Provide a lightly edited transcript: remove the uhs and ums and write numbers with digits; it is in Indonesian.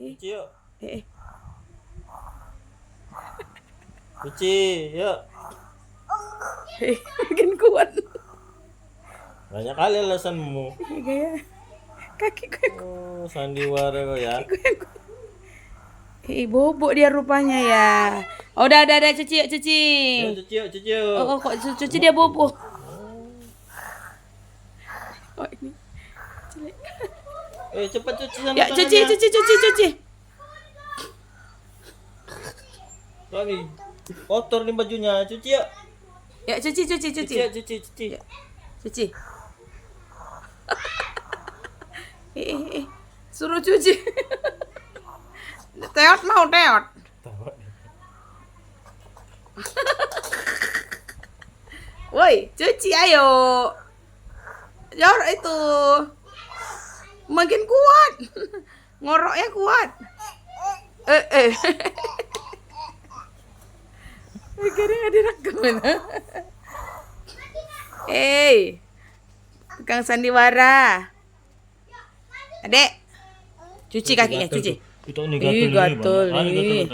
Cuci yuk. Eh. Cuci yuk. Makin kuat. Banyak kali alasanmu. Gaya. Kakiku yang Oh, sandiwara kau ya. bobok dia rupanya ya. Oh, udah, cuci, cuci. Yuk, cuci yuk, cuci yuk. Oh, kok cuci dia bobok. Oh, ini. Cepat cuci sana Ya, cuci. Tuh nih, kotor nih bajunya. Cuci yuk. Ya, cuci. Cuci yuk, cuci. Ya, cuci. Suruh cuci. Teot mau teot. Woi, cuci ayo. Jor itu. Makin kuat. Ngoroknya kuat. Kadang ada rekaman. Tukang sandiwara. Adek, cuci kakinya, cuci. Itu nih gatel nih. Gatel nih.